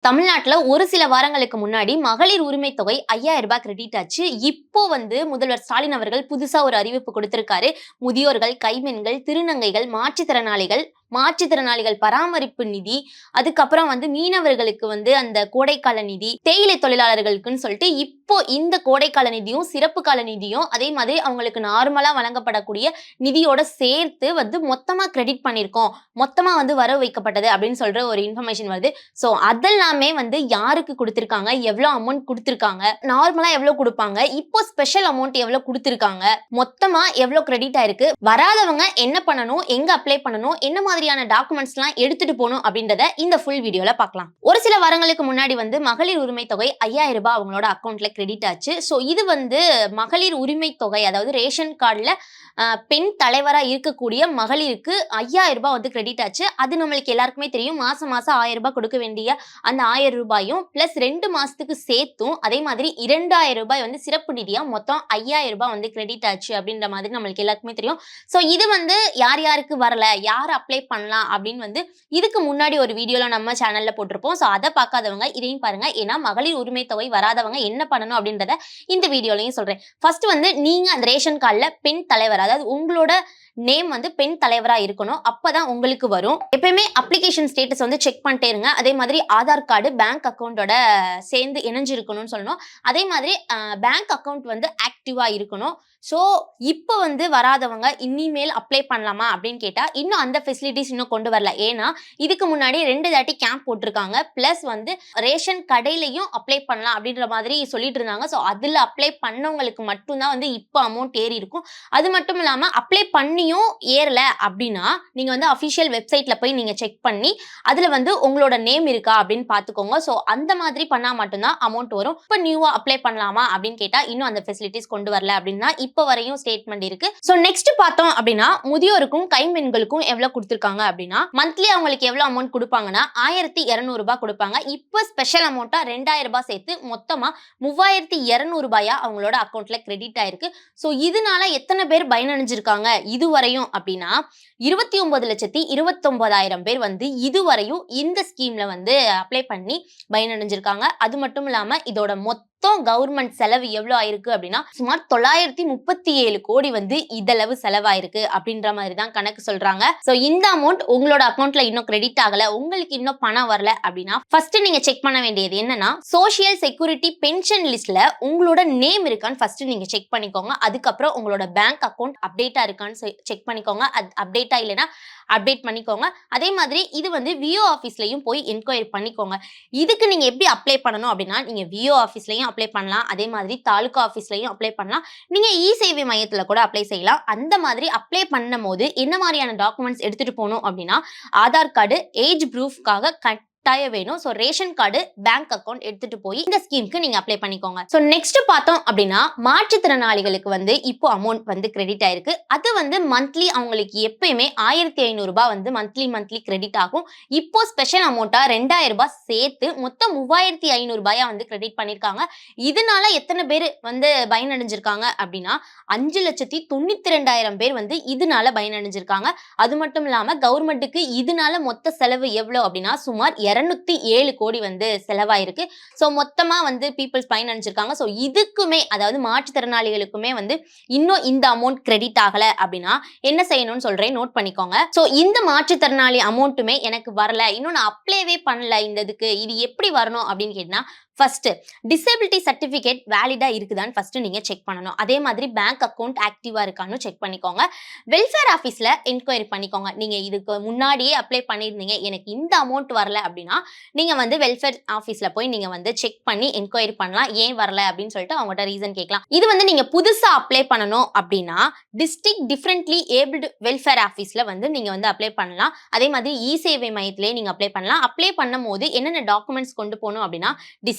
தமிழ்நாட்டுல ஒரு சில வாரங்களுக்கு முன்னாடி மகளிர் உரிமை தொகை 5000 ரூபாய் கிரெடிட் ஆச்சு. இப்போ முதல்வர் ஸ்டாலின் அவர்கள் புதுசா ஒரு அறிவிப்பு கொடுத்திருக்காரு. முதியோர்கள், கைம்பெண்கள், திருநங்கைகள், மாற்றுத்திறனாளிகள் பராமரிப்பு நிதி, அதுக்கப்புறம் மீனவர்களுக்கு அந்த கோடைக்கால நிதி, தேயிலை தொழிலாளர்களுக்குன்னு சொல்லிட்டு இப்போ இந்த கோடைக்கால நிதியும் சிறப்பு கால நிதியும் அதே மாதிரி அவங்களுக்கு நார்மலா வழங்கப்படக்கூடிய நிதியோட சேர்த்து மொத்தமா கிரெடிட் பண்ணிருக்கோம், மொத்தமா வரவு வைக்கப்பட்டது அப்படின்னு சொல்ற ஒரு இன்ஃபர்மேஷன் வருது. சோ அதெல்லாமே யாருக்கு கொடுத்திருக்காங்க, எவ்வளவு அமௌண்ட் கொடுத்திருக்காங்க, நார்மலா எவ்வளவு கொடுப்பாங்க, இப்போ ஸ்பெஷல் அமௌண்ட் எவ்வளவு கொடுத்திருக்காங்க, மொத்தமா எவ்வளவு கிரெடிட் ஆயிருக்கு, வராதவங்க என்ன பண்ணணும், எங்க அப்ளை பண்ணணும், என்ன மாதிரியான டாக்குமெண்ட்ஸ் எல்லாம் எடுத்துட்டு போகணும் அப்படின்றத இந்த ஃபுல் வீடியோல பார்க்கலாம். ஒரு சில வாரங்களுக்கு முன்னாடி மகளிர் உரிமை தொகை 5000 ரூபாய் அவங்களோட அக்கௌண்ட்ல கிரெடிட் ஆச்சு. சோ இது மகளிர் உரிமை தொகை, அதாவது ரேஷன் கார்டுல பெண் தலைவரா இருக்கக்கூடிய மகளிருக்கு 5000 ரூபாய் கிரெடிட் ஆச்சு. அது நம்மளுக்கு எல்லாருக்குமே தெரியும். மாசம் 1000 ரூபாய் கொடுக்க வேண்டிய அந்த 1000 ரூபாயும் பிளஸ் 2 மாசத்துக்கு சேர்த்தும் அதே மாதிரி 2000 ரூபாய் சிறப்பு நிதியா மொத்தம் 5000 ரூபாய் கிரெடிட் ஆச்சு அப்படின்ற மாதிரி நம்மளுக்கு எல்லாருக்குமே தெரியும். சோ இது யார் யாருக்கு வரல, யார் அப்ளை பண்ணலாம் அப்படின்னு இதுக்கு முன்னாடி ஒரு வீடியோல நம்ம சேனல்ல போட்டிருப்போம். சோ அதை பார்க்காதவங்க இதையும் பாருங்க. ஏன்னா மகளிர் உரிமை தொகை வராதவங்க என்ன பண்ணணும் அப்படின்றத இந்த வீடியோலையும் சொல்றேன். ஃபர்ஸ்ட் நீங்க அந்த ரேஷன் கார்டுல பெண் தலைவர், அதாவது உங்களோட நேம் பெண் தலைவரா இருக்கணும். அப்பதான் உங்களுக்கு வரும். எப்பயுமே அப்ளிகேஷன் ஸ்டேட்டஸ் செக் பண்ணிட்டே இருங்க. அதே மாதிரி ஆதார் கார்டு பேங்க் அக்கௌண்டோட சேர்ந்து இணைஞ்சிருக்கணும்னு சொல்லணும். அதே மாதிரி பேங்க் அக்கௌண்ட் ஆக்டிவா இருக்கணும். ஸோ இப்போ வராதவங்க இனிமேல் அப்ளை பண்ணலாமா அப்படின்னு கேட்டா இன்னும் அந்த ஃபெசிலிட்டிஸ் இன்னும் கொண்டு வரல. ஏன்னா இதுக்கு முன்னாடி 2 தாட்டி கேம்ப் போட்டிருக்காங்க. பிளஸ் ரேஷன் கடையிலையும் அப்ளை பண்ணலாம் அப்படின்ற மாதிரி சொல்லிட்டு இருந்தாங்க. ஸோ அதில் அப்ளை பண்ணவங்களுக்கு மட்டும்தான் இப்போ அமௌண்ட் ஏறி இருக்கும். அது மட்டும் இல்லாமல் அப்ளை பண்ணியும் ஏறல அப்படின்னா நீங்க அஃபிஷியல் வெப்சைட்ல போய் நீங்க செக் பண்ணி அதுல உங்களோட நேம் இருக்கா அப்படின்னு பாத்துக்கோங்க. ஸோ அந்த மாதிரி பண்ணா மட்டும்தான் அமௌண்ட் வரும். இப்போ நியூவா அப்ளை பண்ணலாமா அப்படின்னு கேட்டா இன்னும் அந்த ஃபெசிலிட்டிஸ் கொண்டு வரல அப்படின்னா இப்போ வரையும் ஸ்டேட்மெண்ட் இருக்கு. சோ நெக்ஸ்ட் பார்த்தோம் அப்படின்னா முதியோருக்கும் கைம்பெண்களுக்கும் எவ்வளவு கொடுத்திருக்காங்க அப்படின்னா மந்த்லி அவங்களுக்கு எவ்வளவு அமௌண்ட் கொடுப்பாங்கன்னா 1200 ரூபாய் கொடுப்பாங்க. இப்போ ஸ்பெஷல் அமௌண்டா 2000 ரூபாய் சேர்த்து மொத்தமா 3200 ரூபாயா அவங்களோட அக்கௌண்ட்ல கிரெடிட் ஆயிருக்கு. சோ இதனால எத்தனை பேர் பயனடைஞ்சிருக்காங்க இதுவரையும் அப்படின்னா 29,29,000 பேர் இதுவரையும் இந்த ஸ்கீம்ல அப்ளை பண்ணி பயனடைஞ்சிருக்காங்க. அது மட்டும் இல்லாம இதோட மொத்த கவர்மெண்ட் செலவு எவ்வளவு ஆயிருக்கு அப்படின்னா சுமார் 937 கோடி இதளவு செலவாயிருக்கு அப்படின்ற மாதிரி தான் கணக்கு சொல்றாங்க. சோ இந்த அமௌண்ட் உங்களோட அக்கௌண்ட்ல இன்னும் கிரெடிட் ஆகல, உங்களுக்கு இன்னும் பணம் வரல அப்படின்னா ஃபர்ஸ்ட் நீங்க செக் பண்ண வேண்டியது என்னன்னா சோசியல் செக்யூரிட்டி பென்ஷன் லிஸ்ட்ல உங்களோட நேம் இருக்கான்னு ஃபர்ஸ்ட் நீங்க செக் பண்ணிக்கோங்க. அதுக்கப்புறம் உங்களோட பேங்க் அக்கௌண்ட் அப்டேட்டா இருக்கான்னு செக் பண்ணிக்கோங்க. அப்டேட்டா இல்லைன்னா அப்டேட் பண்ணிக்கோங்க. அதே மாதிரி இது விஓ ஆஃபீஸ்லயும் போய் என்கொயரி பண்ணிக்கோங்க. இதுக்கு நீங்க எப்படி அப்ளை பண்ணணும் அப்படின்னா நீங்க விஓ ஆஃபீஸ்லயும் அப்ளை பண்ணலாம். அதே மாதிரி தாலுகா ஆஃபீஸ்லயும் அப்ளை பண்ணலாம். நீங்க இ சேவை மையத்துல கூட அப்ளை செய்யலாம். அந்த மாதிரி அப்ளை பண்ணும் போது என்ன மாதிரியான டாக்குமெண்ட்ஸ் எடுத்துட்டு போகணும் அப்படின்னா ஆதார் கார்டு, ஏஜ் ப்ரூஃப்காக வேணும். So ration card, bank account எடுத்துட்டு போய் இந்த ஸ்கீமுக்கு நீங்க அப்ளை பண்ணிக்கோங்க. சோ நெக்ஸ்ட் பார்த்தோம் அப்படின்னா மாற்றுத்திறனாளிகளுக்கு இப்போ அமௌண்ட் கிரெடிட் ஆயிருக்கு. அது மந்த்லி அவங்களுக்கு எப்பயுமே 1500 ரூபாய் மந்த்லி கிரெடிட் ஆகும். இப்போ ஸ்பெஷல் அமௌண்டா 2000 ரூபாய் சேர்த்து மொத்தம் 3500 ரூபாயா கிரெடிட் பண்ணிருக்காங்க. இதனால எத்தனை பேர் பயனடைஞ்சிருக்காங்க அப்படின்னா 5,92,000 பேர் இதனால பயனடைஞ்சிருக்காங்க. அது மட்டும் இல்லாம கவர்மெண்ட்டுக்கு இதனால மொத்த செலவு எவ்வளவு அப்படின்னா சுமார் 207 கோடி செலவாயிருக்கு. சோ மொத்தமா பீப்புள்ஸ் பயனடைஞ்சிருக்காங்க. சோ இதுக்குமே, அதாவது மாற்றுத்திறனாளிகளுக்குமே இன்னும் இந்த அமௌண்ட் கிரெடிட் ஆகல அப்படின்னா என்ன செய்யணும்னு சொல்றேன், நோட் பண்ணிக்கோங்க. சோ இந்த மாற்றுத்திறனாளி அமௌண்ட்டுமே எனக்கு வரல, இன்னும் நான் அப்ளைவே பண்ணல, இது எப்படி வரணும் அப்படின்னு கேட்டா ஃபர்ஸ்ட் டிசபிலிட்டி சர்டிபிகேட் வேலிடா இருக்குதான்னு ஃபர்ஸ்ட் நீங்க செக் பண்ணணும். அதே மாதிரி பேங்க் அக்கௌண்ட் ஆக்டிவா இருக்கான்னு செக் பண்ணிக்கோங்க. வெல்ஃபேர் ஆஃபீஸ்ல என்கொயரி பண்ணிக்கோங்க. நீங்க இதுக்கு முன்னாடியே அப்ளை பண்ணிருந்தீங்க, எனக்கு இந்த அமௌண்ட் வரல அப்படின்னா நீங்க வெல்ஃபேர் ஆஃபீஸ்ல போய் நீங்க செக் பண்ணி என்கொயரி பண்ணலாம். ஏன் வரல அப்படின்னு சொல்லிட்டு அவங்ககிட்ட ரீசன் கேட்கலாம். இது நீங்க புதுசா அப்ளை பண்ணணும் அப்படின்னா டிஸ்ட்ரிக்ட் டிஃபரண்ட்லி ஏபிள்டு வெல்ஃபேர் ஆஃபீஸ்ல நீங்க அப்ளை பண்ணலாம். அதே மாதிரி இ சேவை மையத்திலே நீங்க அப்ளை பண்ணலாம். அப்ளை பண்ணும் போது என்னென்ன டாக்குமெண்ட்ஸ் கொண்டு போகணும் அப்படின்னா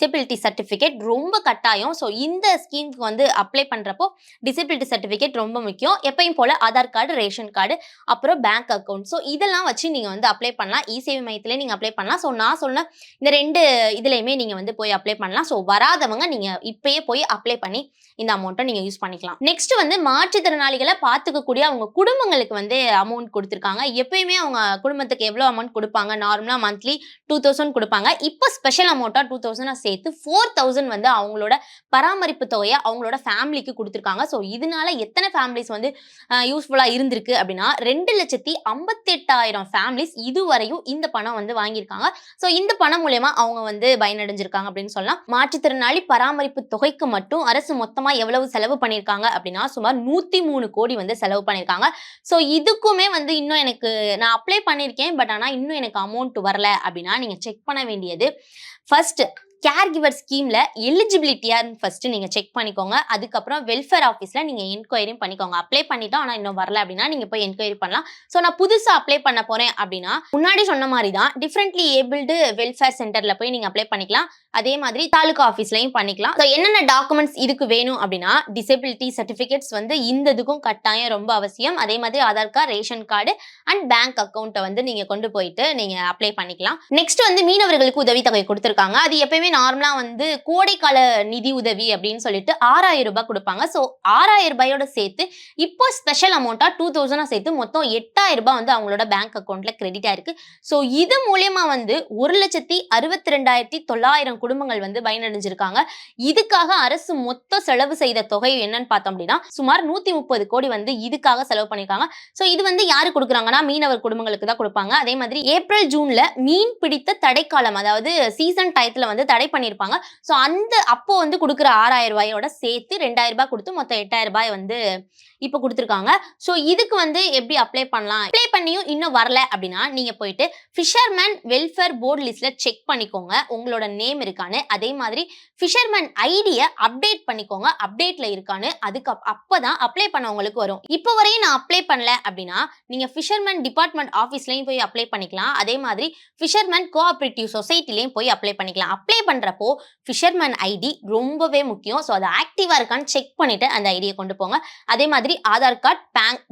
டிசபிலிட்டி சர்டிஃபிகேட் ரொம்ப கட்டாயம். ஸோ இந்த ஸ்கீம்க்கு வந்து அப்ளை பண்றப்போ டிசபிலிட்டி சர்டிஃபிகேட் ரொம்ப முக்கியம். எப்பயும் போல ஆதார் கார்டு, ரேஷன் கார்டு, அப்புறம் பேங்க் அக்கவுண்ட். ஸோ இதெல்லாம் வச்சு நீங்க வந்து அப்ளை பண்ணலாம். இ-சேவை மையத்திலே நீங்க அப்ளை பண்ணலாம். ஸோ நான் சொன்ன இந்த 2 இதுலயுமே நீங்க வந்து போய் அப்ளை பண்ணலாம். ஸோ வராதவங்க நீங்க இப்பயே போய் அப்ளை பண்ணி இந்த அமௌண்ட்டை நீங்க யூஸ் பண்ணிக்கலாம். நெக்ஸ்ட் வந்து மாற்றுத்திறனாளிகளை பார்த்துக்கக்கூடிய அவங்க குடும்பங்களுக்கு வந்து அமௌண்ட் கொடுத்துருக்காங்க. எப்பயுமே அவங்க குடும்பத்துக்கு எவ்வளவு அமௌண்ட் கொடுப்பாங்க? நார்மலா மந்த்லி 2000 கொடுப்பாங்க. இப்போ ஸ்பெஷல் அமௌண்ட்டா 2000 சேர்த்து 4000 வந்து அவங்களோட பராமரிப்பு தொகையை அவங்களோட ஃபேமிலிக்கு கொடுத்துருக்காங்க. ஸோ இதனால எத்தனை ஃபேமிலிஸ் வந்து யூஸ்ஃபுல்லா இருந்திருக்கு அப்படின்னா 2,58,000 ஃபேமிலிஸ் இதுவரையும் இந்த பணம் வந்து வாங்கியிருக்காங்க. ஸோ இந்த பணம் மூலமா அவங்க வந்து பயனடைஞ்சிருக்காங்க அப்படின்னு சொல்லலாம். மாற்றுத்திறனாளி பராமரிப்பு தொகைக்கு மட்டும் அரசு மொத்தமா எவ்வளவு செலவு பண்ணியிருக்காங்க அப்படின்னா சுமார் 103 கோடி வந்து செலவு பண்ணியிருக்காங்க. ஸோ இதுக்குமே வந்து இன்னும் எனக்கு நான் அப்ளை பண்ணியிருக்கேன், பட் ஆனால் இன்னும் எனக்கு அமௌண்ட் வரல அப்படின்னா நீங்க செக் பண்ண வேண்டியது ஃபர்ஸ்ட் கேர் கிவர் ஸ்கீம்ல எலிஜிபிலிட்டியான்னு ஃபர்ஸ்ட் நீங்க செக் பண்ணிக்கோங்க. அதுக்கப்புறம் வெல்ஃபேர் ஆஃபீஸ்ல நீங்க என்கொயரியும் பண்ணிக்கோங்க. அப்ளை பண்ணிட்டோம் ஆனா இன்னும் வரல அப்படின்னா நீங்க போய் என்கொயரி பண்ணலாம். ஸோ நான் புதுசா அப்ளை பண்ண போறேன் அப்படின்னா முன்னாடி சொன்ன மாதிரி தான் டிஃப்ரெண்ட்லி ஏபிள்டு வெல்ஃபேர் சென்டர்ல போய் நீங்க அப்ளை பண்ணிக்கலாம். அதே மாதிரி தாலுகா ஆஃபீஸ்லயும் பண்ணிக்கலாம். ஸோ என்னென்ன டாக்குமெண்ட்ஸ் இதுக்கு வேணும் அப்படின்னா டிசபிலிட்டி சர்டிஃபிகேட்ஸ் வந்து இந்த இதுக்கும் கட்டாயம் ரொம்ப அவசியம். அதே மாதிரி Aadhaar card, ration card and bank அக்கௌண்ட்டை வந்து நீங்க கொண்டு போயிட்டு நீங்க அப்ளை பண்ணிக்கலாம். நெக்ஸ்ட் வந்து மீனவர்களுக்கு உதவித்தொகை கொடுத்திருக்காங்க. அது எப்பயுமே நார்மலா வந்து கோடைக்கால நிதி உதவி அப்படின்னு சொல்லிட்டு 6000 ரூபாய் கொடுப்பாங்க. ஸோ 6000 ரூபாயோட சேர்த்து இப்போ ஸ்பெஷல் அமௌண்ட்டா 2000 சேர்த்து மொத்தம் 8000 ரூபாய் வந்து அவங்களோட பேங்க் அக்கௌண்ட்ல கிரெடிட் ஆயிருக்கு. ஸோ இது மூலியமா வந்து 1,62,900 குடும்பங்கள் வந்து பயனடைஞ்சிருக்காங்க. இதுக்காக அரசு மொத்த செலவு செய்த தொகை என்னன்னு பார்த்தோம் அப்படின்னா சுமார் 130 கோடி வந்து இதுக்காக செலவு பண்ணிருக்காங்க. ஸோ இது வந்து யாரு கொடுக்குறாங்கன்னா மீனவர் குடும்பங்களுக்கு தான் கொடுப்பாங்க. அதே மாதிரி ஏப்ரல் ஜூன்ல மீன் பிடித்த தடைக்காலம், அதாவது சீசன் டயத்துல வந்து தடை பண்ணிருப்பாங்க. ஸோ அந்த அப்போ வந்து கொடுக்குற 6000 ரூபாயோட சேர்த்து 2000 ரூபாய் கொடுத்து மொத்தம் 8000 ரூபாய் வந்து இப்போ கொடுத்துருக்காங்க. ஸோ இதுக்கு வந்து எப்படி அப்ளை பண்ணலாம்? அப்ளை பண்ணியும் இன்னும் வரல அப்படின்னா நீங்க போயிட்டு ஃபிஷர்மேன் வெல்ஃபேர் போர்டு லிஸ்ட்ல செக் பண்ணிக்கோங்க உங்களோட நேம் இருக்கான்னு. அதே மாதிரி ஃபிஷர்மேன் ஐடியை அப்டேட் பண்ணிக்கோங்க அப்டேட்ல இருக்கான்னு. அதுக்கு அப்பதான் அப்ளை பண்ணவங்களுக்கு வரும். இப்போ வரையும் நான் அப்ளை பண்ணல அப்படின்னா நீங்க ஃபிஷர்மேன் டிபார்ட்மெண்ட் ஆஃபீஸ்லயும் போய் அப்ளை பண்ணிக்கலாம். அதே மாதிரி ஃபிஷர்மேன் கோஆபரேட்டிவ் சொசைட்டிலையும் போய் அப்ளை பண்ணிக்கலாம். அப்ளை பண்றப்போ ஃபிஷர்மேன் ஐடி ரொம்பவே முக்கியம். ஸோ அது ஆக்டிவா இருக்கான்னு செக் பண்ணிட்டு அந்த ஐடியை கொண்டு போங்க. அதே மாதிரி Aadhaar card,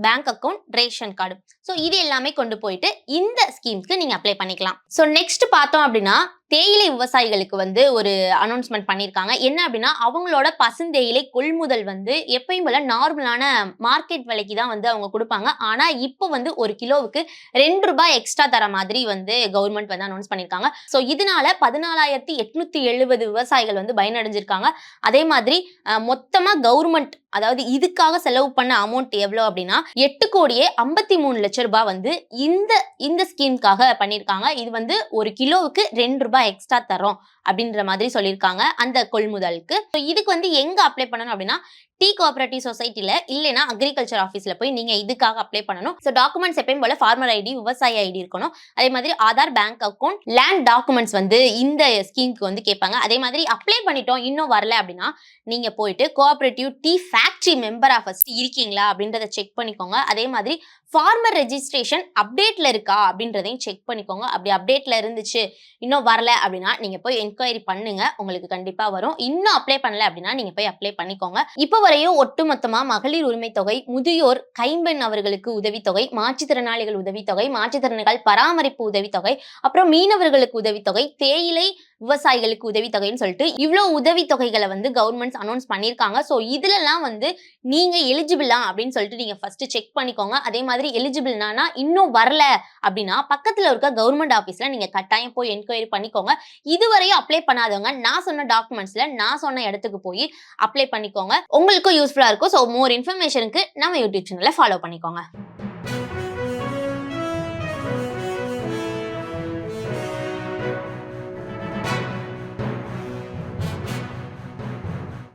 bank account, ration card, so இது எல்லாமே கொண்டு போயிட்டு இந்த ஸ்கீம்ஸ்க்கு நீங்க அப்ளை பண்ணிக்கலாம். ஸோ நெக்ஸ்ட் பார்த்தோம் அப்படின்னா தேயிலை விவசாயிகளுக்கு வந்து ஒரு அனௌன்ஸ்மெண்ட் பண்ணியிருக்காங்க. என்ன அப்படின்னா அவங்களோட பசுந்தேயிலை கொள்முதல் வந்து எப்பயும் போல நார்மலான மார்க்கெட் விலைக்கு தான் வந்து அவங்க கொடுப்பாங்க. ஆனா இப்போ வந்து ஒரு கிலோவுக்கு 2 ரூபாய் எக்ஸ்ட்ரா தர மாதிரி வந்து கவர்மெண்ட் வந்து அனௌன்ஸ் பண்ணியிருக்காங்க. ஸோ இதனால 14,870 விவசாயிகள் வந்து பயனடைஞ்சிருக்காங்க. அதே மாதிரி மொத்தமா கவர்மெண்ட் அதாவது இதுக்காக செலவு பண்ண அமௌண்ட் எவ்வளவு அப்படின்னா 8,53,00,000 ரூபாய் வந்து இந்த ஸ்கீம்காக பண்ணியிருக்காங்க. இது வந்து ஒரு கிலோவுக்கு 2 ரூபாய் எக்ஸ்ட்ரா தரோம் அப்படின்ற மாதிரி சொல்லியிருக்காங்க அந்த கொள்முதலுக்கு. இதுக்கு வந்து எங்க அப்ளை பண்ணணும் அப்படின்னா டீ கோஆபரேட்டிவ் சொசைட்டில இல்லைன்னா அக்ரிகல்ச்சர் ஆஃபீஸ்ல போய் நீங்க இதுக்காக அப்ளை பண்ணணும். ஸோ டாக்குமெண்ட்ஸ் எப்பயும் போல ஃபார்மர் ஐடி, விவசாய ஐடி இருக்கணும். அதே மாதிரி Aadhaar, bank account, land documents வந்து இந்த ஸ்கீம்க்கு வந்து கேட்பாங்க. அதே மாதிரி அப்ளை பண்ணிட்டோம் இன்னும் வரல அப்படின்னா நீங்க போயிட்டு கோஆபரேட்டிவ் டீ ஃபேக்டரி மெம்பரா ஃபர்ஸ்ட் இருக்கீங்களா அப்படின்றத செக் பண்ணிக்கோங்க. அதே மாதிரி ஃபார்மர் ரெஜிஸ்ட்ரேஷன் அப்டேட்ல இருக்கா அப்படின்றதையும் செக் பண்ணிக்கோங்க. அப்படி அப்டேட்ல இருந்துச்சு இன்னும் வரல அப்படின்னா நீங்க போய் என்கொயரி பண்ணுங்க, உங்களுக்கு கண்டிப்பா வரும். இன்னும் அப்ளை பண்ணல அப்படின்னா நீங்க போய் அப்ளை பண்ணிக்கோங்க. இப்போ வரையும் ஒட்டுமொத்தமா மகளிர் உரிமை தொகை, முதியோர் கைம்பெண் அவர்களுக்கு உதவித்தொகை, மாற்றுத்திறனாளிகள் உதவித்தொகை, மாற்றுத்திறனாளிகள் பராமரிப்பு உதவித்தொகை, அப்புறம் மீனவர்களுக்கு உதவித்தொகை, தேயிலை விவசாயிகளுக்கு உதவித்தொகைன்னு சொல்லிட்டு இவ்வளவு உதவித்தொகைகளை வந்து கவர்மெண்ட் அனௌன்ஸ் பண்ணியிருக்காங்க. ஸோ இதுலலாம் வந்து நீங்க எலிஜிபிளா அப்படின்னு சொல்லிட்டு நீங்க ஃபர்ஸ்ட் செக் பண்ணிக்கோங்க. அதே மாதிரி எலிஜிபிள்னா இன்னும் வரல அப்படின்னா பக்கத்துல இருக்க கவர்மெண்ட் ஆஃபீஸ்ல நீங்க கட்டாயம் போய் என்கொயரி பண்ணிக்கோங்க. இதுவரையும் அப்ளை பண்ணாதவங்க நான் சொன்ன டாக்குமெண்ட்ஸ்ல நான் சொன்ன இடத்துக்கு போய் அப்ளை பண்ணிக்கோங்க. உங்களுக்கும் யூஸ்ஃபுல்லா இருக்கும். ஸோ மோர் இன்ஃபர்மேஷனுக்கு நம்ம யூடியூப் சேனலை ஃபாலோ பண்ணிக்கோங்க.